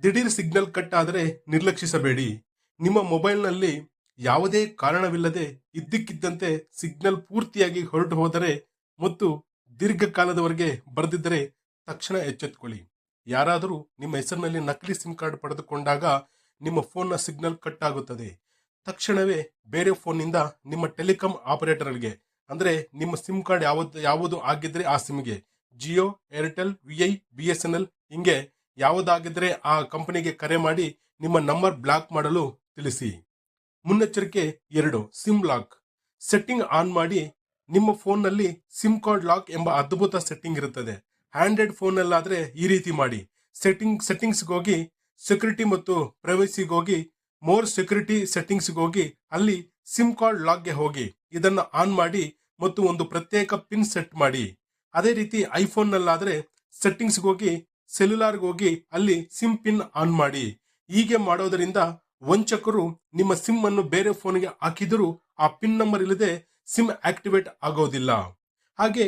ದಿಢೀರ್ signal cut ಆದರೆ ನಿರ್ಲಕ್ಷಿಸಬೇಡಿ. ನಿಮ್ಮ ಮೊಬೈಲ್ನಲ್ಲಿ ಯಾವುದೇ ಕಾರಣವಿಲ್ಲದೆ ಇದ್ದಕ್ಕಿದ್ದಂತೆ ಸಿಗ್ನಲ್ ಪೂರ್ತಿಯಾಗಿ ಹೊರಟು ಹೋದರೆ ಮತ್ತು ದೀರ್ಘಕಾಲದವರೆಗೆ ಬರೆದಿದ್ದರೆ ತಕ್ಷಣ ಎಚ್ಚೆತ್ತುಕೊಳ್ಳಿ. ಯಾರಾದರೂ ನಿಮ್ಮ ಹೆಸರಿನಲ್ಲಿ ನಕಲಿ ಸಿಮ್ ಕಾರ್ಡ್ ಪಡೆದುಕೊಂಡಾಗ ನಿಮ್ಮ ಫೋನ್ನ ಸಿಗ್ನಲ್ ಕಟ್ ಆಗುತ್ತದೆ. ತಕ್ಷಣವೇ ಬೇರೆ ಫೋನ್ನಿಂದ ನಿಮ್ಮ ಟೆಲಿಕಾಂ ಆಪರೇಟರ್ಗೆ, ಅಂದರೆ ನಿಮ್ಮ ಸಿಮ್ ಕಾರ್ಡ್ ಯಾವುದು ಆಗಿದ್ರೆ ಆ ಸಿಮ್ಗೆ, ಜಿಯೋ, ಏರ್ಟೆಲ್, ವಿಐ, BSNL ಹಿಂಗೆ ಯಾವುದಾಗಿದ್ರೆ ಆ ಕಂಪನಿಗೆ ಕರೆ ಮಾಡಿ ನಿಮ್ಮ ನಂಬರ್ ಬ್ಲಾಕ್ ಮಾಡಲು ತಿಳಿಸಿ. ಮುನ್ನೆಚ್ಚರಿಕೆ 2, ಸಿಮ್ ಲಾಕ್ ಸೆಟ್ಟಿಂಗ್ ಆನ್ ಮಾಡಿ. ನಿಮ್ಮ ಫೋನ್ನಲ್ಲಿ ಸಿಮ್ ಕಾರ್ಡ್ ಲಾಕ್ ಎಂಬ ಅದ್ಭುತ ಸೆಟ್ಟಿಂಗ್ ಇರುತ್ತದೆ. ಆಂಡ್ರಾಯ್ಡ್ ಫೋನ್ನಲ್ಲಾದ್ರೆ ಈ ರೀತಿ ಮಾಡಿ. ಸೆಟ್ಟಿಂಗ್ಸ್ಗೆ ಹೋಗಿ, ಸೆಕ್ಯೂರಿಟಿ ಮತ್ತು ಪ್ರೈವಸಿಗೆ ಹೋಗಿ, ಮೋರ್ ಸೆಕ್ಯೂರಿಟಿ ಸೆಟ್ಟಿಂಗ್ಸ್ಗೆ ಹೋಗಿ, ಅಲ್ಲಿ ಸಿಮ್ ಕಾರ್ಡ್ ಲಾಕ್ಗೆ ಹೋಗಿ ಇದನ್ನು ಆನ್ ಮಾಡಿ ಮತ್ತು ಒಂದು ಪ್ರತ್ಯೇಕ ಪಿನ್ ಸೆಟ್ ಮಾಡಿ. ಅದೇ ರೀತಿ ಐಫೋನ್ನಲ್ಲಾದ್ರೆ ಸೆಟ್ಟಿಂಗ್ಸ್ಗೆ ಹೋಗಿ, ಸೆಲ್ಯುಲಾರ್ಗೆ ಹೋಗಿ ಅಲ್ಲಿ ಸಿಮ್ ಪಿನ್ ಆನ್ ಮಾಡಿ. ಹೀಗೆ ಮಾಡೋದರಿಂದ ವಂಚಕರು ನಿಮ್ಮ ಸಿಮ್ ಅನ್ನು ಬೇರೆ ಫೋನ್ಗೆ ಹಾಕಿದರೂ ಆ ಪಿನ್ ನಂಬರ್ ಇಲ್ಲದೆ ಸಿಮ್ ಆಕ್ಟಿವೇಟ್ ಆಗೋದಿಲ್ಲ. ಹಾಗೆ